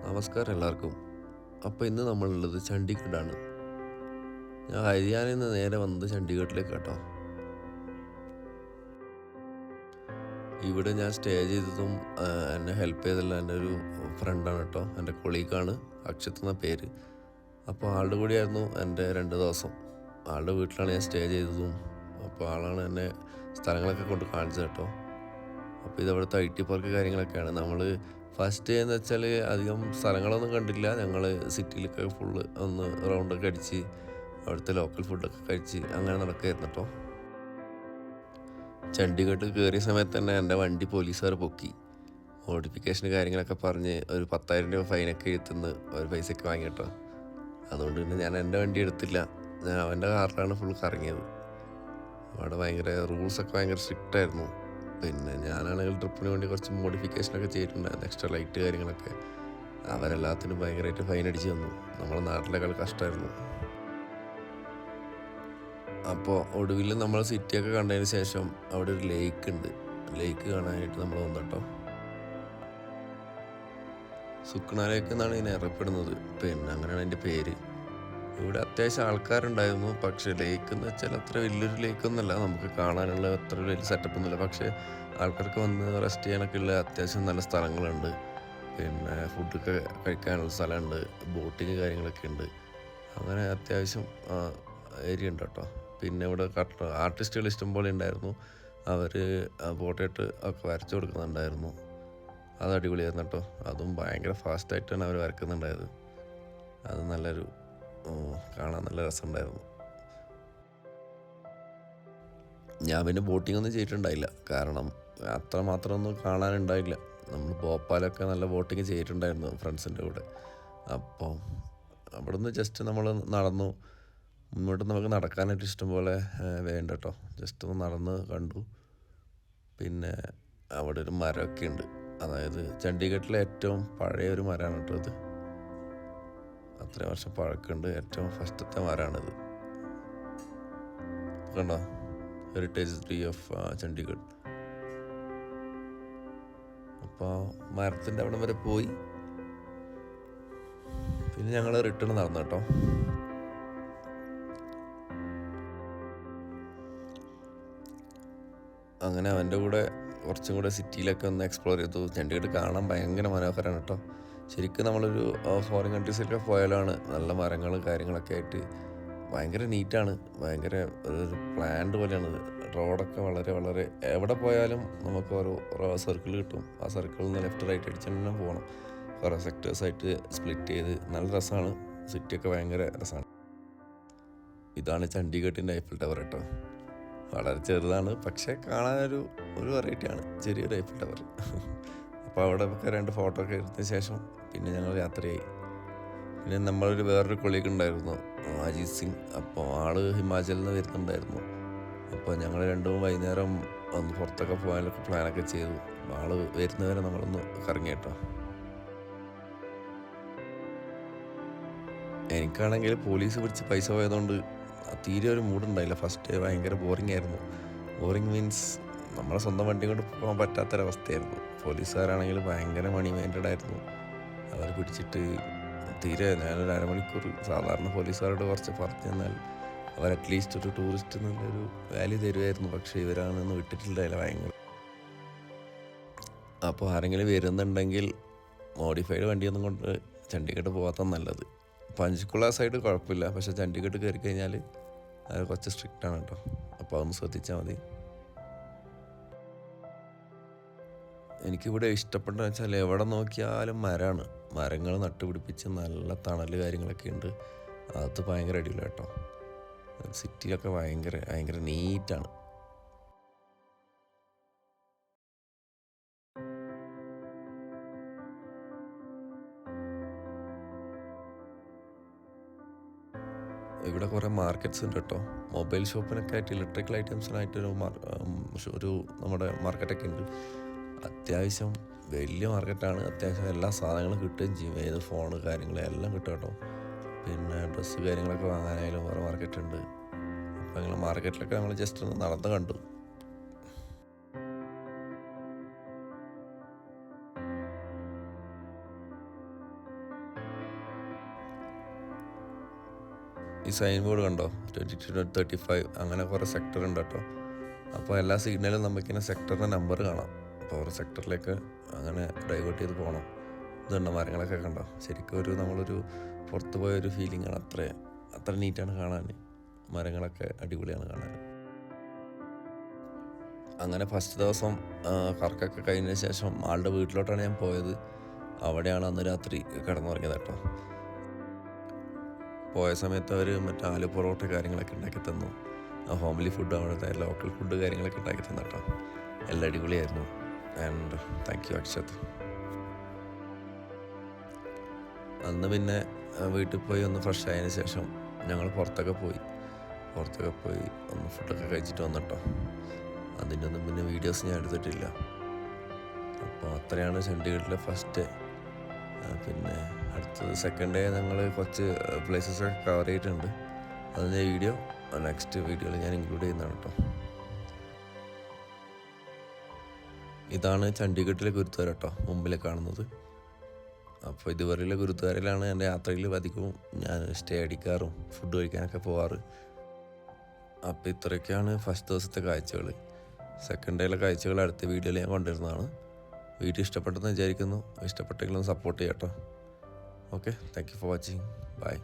നമസ്കാരം എല്ലാവർക്കും. അപ്പോൾ ഇന്ന് നമ്മളുള്ളത് ചണ്ഡീഗഡാണ്. ഞാൻ ഹരിയാനയിൽ നിന്ന് നേരെ വന്നത് ചണ്ഡീഗഡിലേക്ക് കേട്ടോ. ഇവിടെ ഞാൻ സ്റ്റേ ചെയ്തതും എന്നെ ഹെൽപ്പ് ചെയ്തല്ല എൻ്റെ ഒരു ഫ്രണ്ടാണ് കേട്ടോ. എൻ്റെ കൊളീഗാണ്, അക്ഷത് എന്ന പേര്. അപ്പോൾ ആളുടെ കൂടെയായിരുന്നു എൻ്റെ 2 ദിവസം. ആളുടെ വീട്ടിലാണ് ഞാൻ സ്റ്റേ ചെയ്തതും. അപ്പോൾ ആളാണ് എന്നെ സ്ഥലങ്ങളൊക്കെ കൊണ്ട് കാണിച്ചത് കേട്ടോ. അപ്പോൾ ഇതവിടുത്തെ IT പാർക്ക് കാര്യങ്ങളൊക്കെയാണ്. നമ്മൾ ഫസ്റ്റ് ഡേ എന്ന് വെച്ചാൽ അധികം സ്ഥലങ്ങളൊന്നും കണ്ടില്ല. ഞങ്ങൾ സിറ്റിയിലൊക്കെ ഫുള്ള് ഒന്ന് റൗണ്ടൊക്കെ അടിച്ച് അവിടുത്തെ ലോക്കൽ ഫുഡൊക്കെ കഴിച്ച് അങ്ങനെ നടക്കുകയായിരുന്നു കേട്ടോ. ചണ്ഡീഗഡ് കയറിയ സമയത്ത് തന്നെ എൻ്റെ വണ്ടി പോലീസുകാർ പൊക്കി. മോഡിഫിക്കേഷൻ കാര്യങ്ങളൊക്കെ പറഞ്ഞ് ഒരു 10,000 രൂപ ഫൈനൊക്കെ എഴുത്തുന്ന ഒരു പൈസയൊക്കെ വാങ്ങി കേട്ടോ. അതുകൊണ്ട് പിന്നെ ഞാൻ എൻ്റെ വണ്ടി എടുത്തില്ല. ഞാൻ അവൻ്റെ കാറിലാണ് ഫുൾ കറങ്ങിയത്. അവിടെ ഭയങ്കര റൂൾസൊക്കെ ഭയങ്കര സ്ട്രിക്റ്റ് ആയിരുന്നു. പിന്നെ ഞാനാണെങ്കിൽ ട്രിപ്പിന് വേണ്ടി കുറച്ച് മോഡിഫിക്കേഷനൊക്കെ ചെയ്തിട്ടുണ്ടായിരുന്നു, എക്സ്ട്രാ ലൈറ്റ് കാര്യങ്ങളൊക്കെ. അവരെല്ലാത്തിനും ഭയങ്കരമായിട്ട് ഫൈൻ അടിച്ച് തന്നു. നമ്മളെ നാട്ടിലേക്കാൾ കഷ്ടമായിരുന്നു. അപ്പോൾ ഒടുവിൽ നമ്മൾ സിറ്റിയൊക്കെ കണ്ടതിന് ശേഷം അവിടെ ഒരു ലേക്ക് ഉണ്ട്. ലേക്ക് കാണാനായിട്ട് നമ്മൾ വന്നു കേട്ടോ. സുക്ന ലേക്ക് എന്നാണ് ഇതിനെ അറിയപ്പെടുന്നത്. പിന്നെ അങ്ങനെയാണ് അതിൻ്റെ പേര്. ഇവിടെ അത്യാവശ്യം ആൾക്കാരുണ്ടായിരുന്നു. പക്ഷേ ലേക്ക് എന്ന് വെച്ചാൽ അത്ര വലിയൊരു ലേക്കൊന്നുമല്ല, നമുക്ക് കാണാനുള്ള അത്ര വലിയ സെറ്റപ്പ് ഒന്നുമില്ല. പക്ഷേ ആൾക്കാർക്ക് വന്ന് റെസ്റ്റ് ചെയ്യാനൊക്കെ ഉള്ള അത്യാവശ്യം നല്ല സ്ഥലങ്ങളുണ്ട്. പിന്നെ ഫുഡൊക്കെ കഴിക്കാനുള്ള സ്ഥലമുണ്ട്, ബോട്ടിങ് കാര്യങ്ങളൊക്കെ ഉണ്ട്. അങ്ങനെ അത്യാവശ്യം ഏരിയ ഉണ്ട് കേട്ടോ. പിന്നെ ഇവിടെ ആർട്ടിസ്റ്റുകൾ ഇഷ്ടംപോലെ ഉണ്ടായിരുന്നു. അവർ ബോട്ടായിട്ട് ഒക്കെ വരച്ചു കൊടുക്കുന്നുണ്ടായിരുന്നു. അത് അടിപൊളിയായിരുന്നു കേട്ടോ. അതും ഭയങ്കര ഫാസ്റ്റായിട്ടാണ് അവർ വരക്കുന്നുണ്ടായത്. അത് നല്ലൊരു കാണാൻ നല്ല രസമുണ്ടായിരുന്നു. ഞാൻ പിന്നെ ബോട്ടിംഗ് ഒന്നും ചെയ്തിട്ടുണ്ടായില്ല, കാരണം അത്ര മാത്രമൊന്നും കാണാനുണ്ടായില്ല. നമ്മൾ ഭോപ്പാലൊക്കെ നല്ല ബോട്ടിങ് ചെയ്തിട്ടുണ്ടായിരുന്നു ഫ്രണ്ട്സിൻ്റെ കൂടെ. അപ്പം അവിടെ നിന്ന് ജസ്റ്റ് നമ്മൾ നടന്നു. മുന്നോട്ട് നമുക്ക് നടക്കാനായിട്ട് ഇഷ്ടംപോലെ വേണ്ട കേട്ടോ. ജസ്റ്റ് ഒന്ന് നടന്ന് കണ്ടു. പിന്നെ അവിടെ ഒരു മരമൊക്കെ ഉണ്ട്. അതായത് ചണ്ഡീഗഡിലെ ഏറ്റവും പഴയ ഒരു മരമാണ് കേട്ടോ ഇത്. അത്രയും വർഷം പഴക്കമുണ്ട്. ഏറ്റവും ഫസ്റ്റത്തെ മരമാണിത്. കണ്ടോ, ഹെറിറ്റേജ് ട്രീ ഓഫ് ചണ്ഡീഗഡ്. അപ്പോൾ മരത്തിൻ്റെ അവിടെ വരെ പോയി. പിന്നെ ഞങ്ങൾ റിട്ടേൺ നടന്നു കേട്ടോ. അങ്ങനെ അവൻ്റെ കൂടെ കുറച്ചും കൂടെ സിറ്റിയിലൊക്കെ ഒന്ന് എക്സ്പ്ലോർ ചെയ്തു. ചണ്ഡീഗഡ് കാണാൻ ഭയങ്കര മനോഹരമാണ് കേട്ടോ. ശരിക്കും നമ്മളൊരു ഫോറിൻ കൺട്രീസിലൊക്കെ പോയാലാണ് നല്ല മരങ്ങളും കാര്യങ്ങളൊക്കെ ആയിട്ട് ഭയങ്കര നീറ്റാണ്. ഭയങ്കര ഒരു പ്ലാൻഡ് പോലെയാണ്. റോഡൊക്കെ വളരെ വളരെ എവിടെ പോയാലും നമുക്ക് ഓരോ സർക്കിൾ കിട്ടും. ആ സർക്കിളിൽ നിന്ന് ലെഫ്റ്റ് റൈറ്റ് അടിച്ച് തന്നെ പോകണം. കുറേ സെക്ടേഴ്സായിട്ട് സ്പ്ലിറ്റ് ചെയ്ത് നല്ല രസമാണ്. സിറ്റിയൊക്കെ ഭയങ്കര രസമാണ്. ഇതാണ് ചണ്ഡീഗഡിൻ്റെ ഐഫിൽ ടവർ കേട്ടോ. വളരെ ചെറുതാണ്, പക്ഷേ കാണാനൊരു വെറൈറ്റിയാണ്. ചെറിയൊരു ഐഫിൽ ടവർ. അപ്പോൾ അവിടെ ഒക്കെ 2 ഫോട്ടോ ഒക്കെ എടുത്തതിന് ശേഷം പിന്നെ ഞങ്ങൾ യാത്രയായി. പിന്നെ നമ്മളൊരു വേറൊരു കൊളീഗ് ഉണ്ടായിരുന്നു, അജിത് സിംഗ്. അപ്പോൾ ആള് ഹിമാചലിൽ നിന്ന് വരുന്നുണ്ടായിരുന്നു. അപ്പോൾ ഞങ്ങൾ രണ്ടും വൈകുന്നേരം ഒന്ന് പുറത്തൊക്കെ പോകാനൊക്കെ പ്ലാനൊക്കെ ചെയ്തു. ആള് വരുന്നവരെ നമ്മളൊന്ന് കറങ്ങി കേട്ടോ. എനിക്കാണെങ്കിൽ പോലീസ് പിടിച്ച് പൈസ പോയതുകൊണ്ട് തീരെ ഒരു മൂഡുണ്ടായില്ല. ഫസ്റ്റ് ഡേ ഭയങ്കര ബോറിംഗ് ആയിരുന്നു. ബോറിംഗ് മീൻസ് നമ്മളെ സ്വന്തം വണ്ടി കൊണ്ട് പോകാൻ പറ്റാത്തൊരവസ്ഥയായിരുന്നു. പോലീസുകാരാണെങ്കിൽ ഭയങ്കര മണി മൈൻഡഡ് ആയിരുന്നു. അവർ പിടിച്ചിട്ട് തീരെ ഞാനൊരു അരമണിക്കൂർ സാധാരണ പോലീസുകാരോട് കുറച്ച് പറഞ്ഞു തന്നാൽ അവർ അറ്റ്ലീസ്റ്റ് ഒരു ടൂറിസ്റ്റ് എന്നുള്ളൊരു വാല്യൂ തരുമായിരുന്നു. പക്ഷേ ഇവരാണെന്ന് വിട്ടിട്ടില്ല ഭയങ്കര. അപ്പോൾ ആരെങ്കിലും വരുന്നുണ്ടെങ്കിൽ മോഡിഫൈഡ് വണ്ടിയൊന്നും കൊണ്ട് ചണ്ഡീഗഡ് പോകാത്ത നല്ലത്. പഞ്ച്കുള സൈഡ് കുഴപ്പമില്ല, പക്ഷേ ചണ്ഡീഗഡ് കയറി കഴിഞ്ഞാൽ അത് കുറച്ച് സ്ട്രിക്റ്റാണ് കേട്ടോ. അപ്പോൾ അതൊന്ന് ശ്രദ്ധിച്ചാൽ മതി. എനിക്കിവിടെ ഇഷ്ടപ്പെട്ടെന്ന് വെച്ചാൽ എവിടെ നോക്കിയാലും മരമാണ്. മരങ്ങൾ നട്ടുപിടിപ്പിച്ച് നല്ല തണൽ കാര്യങ്ങളൊക്കെ ഉണ്ട്. അത് ഭയങ്കര അടിപൊളി കേട്ടോ. സിറ്റിയിലൊക്കെ ഭയങ്കര നീറ്റാണ്. ഇവിടെ കുറേ മാർക്കറ്റ്സ് ഉണ്ട് കേട്ടോ. മൊബൈൽ ഷോപ്പിനൊക്കെ ആയിട്ട് ഇലക്ട്രിക്കൽ ഐറ്റംസിനായിട്ടൊരു നമ്മുടെ മാർക്കറ്റൊക്കെ ഉണ്ട്. അത്യാവശ്യം വലിയ മാർക്കറ്റാണ്. അത്യാവശ്യം എല്ലാ സാധനങ്ങളും കിട്ടുകയും ചെയ്യും. ഏത് ഫോണ് കാര്യങ്ങളെല്ലാം കിട്ടും കേട്ടോ. പിന്നെ ഡ്രസ്സ് കാര്യങ്ങളൊക്കെ വാങ്ങാനായാലും വേറെ മാർക്കറ്റുണ്ട്. അപ്പോൾ ഞങ്ങൾ മാർക്കറ്റിലൊക്കെ നമ്മൾ ജസ്റ്റ് ഒന്ന് നടന്ന് കണ്ടു. ഈ സൈൻ ബോർഡ് കണ്ടോ, 22 to 35 അങ്ങനെ കുറേ സെക്ടർ ഉണ്ട് കേട്ടോ. അപ്പോൾ എല്ലാ സിഗ്നലും നമുക്കിങ്ങനെ സെക്ടറിൻ്റെ നമ്പർ കാണാം. അപ്പോൾ ഓരോ സെക്ടറിലേക്ക് അങ്ങനെ ഡൈവേർട്ട് ചെയ്ത് പോകണം. ഇതുണ്ട് മരങ്ങളൊക്കെ കണ്ടോ, ശരിക്കും നമ്മളൊരു പുറത്ത് പോയൊരു ഫീലിംഗ് ആണ്. അത്ര നീറ്റാണ് കാണാൻ. മരങ്ങളൊക്കെ അടിപൊളിയാണ് കാണാൻ. അങ്ങനെ ഫസ്റ്റ് ദിവസം കറക്കൊക്കെ കഴിഞ്ഞതിന് ശേഷം ആളുടെ വീട്ടിലോട്ടാണ് ഞാൻ പോയത്. അവിടെയാണ് അന്ന് രാത്രി കിടന്നുറങ്ങിയത് കേട്ടോ. പോയ സമയത്ത് അവർ മറ്റേ ആലു പൊറോട്ട കാര്യങ്ങളൊക്കെ ഉണ്ടാക്കി തന്നു. ഹോംലി ഫുഡ്, അവിടുത്തെ ലോക്കൽ ഫുഡ് കാര്യങ്ങളൊക്കെ ഉണ്ടാക്കി തന്നു കേട്ടോ. എല്ലാം അടിപൊളിയായിരുന്നു. And thank you Akshat. അന്ന് പിന്നെ വീട്ടിൽ പോയി ഒന്ന് ഫ്രഷ് ആയതിനു ശേഷം ഞങ്ങൾ പുറത്തൊക്കെ പോയി ഒന്ന് ഫുഡൊക്കെ കഴിച്ചിട്ട് വന്നിട്ടോ. അതിൻ്റെ ഒന്നും പിന്നെ വീഡിയോസ് ഞാൻ എടുത്തിട്ടില്ല. അപ്പോൾ അത്രയാണ് ചണ്ഡീഗഡിലെ ഫസ്റ്റ് ഡേ. പിന്നെ അടുത്തത് സെക്കൻഡ് ഡേ ഞങ്ങൾ കുറച്ച് പ്ലേസസൊക്കെ കവർ ചെയ്തിട്ടുണ്ട്. അതിൻ്റെ വീഡിയോ നെക്സ്റ്റ് വീഡിയോയിൽ ഞാൻ ഇൻക്ലൂഡ് ചെയ്യുന്നതാണ് കേട്ടോ. ഇതാണ് ചണ്ഡീഗഡിലെ ഗുരുദ്വാര കേട്ടോ, മുമ്പിൽ കാണുന്നത്. അപ്പോൾ ഇതുവരെയുള്ള ഗുരുദ്വാരയിലാണ് എൻ്റെ യാത്രയിൽ അധികവും ഞാൻ സ്റ്റേ അടിക്കാറും ഫുഡ് കഴിക്കാനൊക്കെ പോവാറ്. അപ്പോൾ ഇത്രയൊക്കെയാണ് ഫസ്റ്റ് ദിവസത്തെ കാഴ്ചകൾ. സെക്കൻഡ് ഡേയിലെ കാഴ്ചകൾ അടുത്ത വീഡിയോയിൽ ഞാൻ കൊണ്ടുവരുന്നതാണ്. വീഡിയോ ഇഷ്ടപ്പെട്ടെന്ന് വിചാരിക്കുന്നു. ഇഷ്ടപ്പെട്ടെങ്കിലും സപ്പോർട്ട് ചെയ്യാം കേട്ടോ. Okay, thank you for watching. By.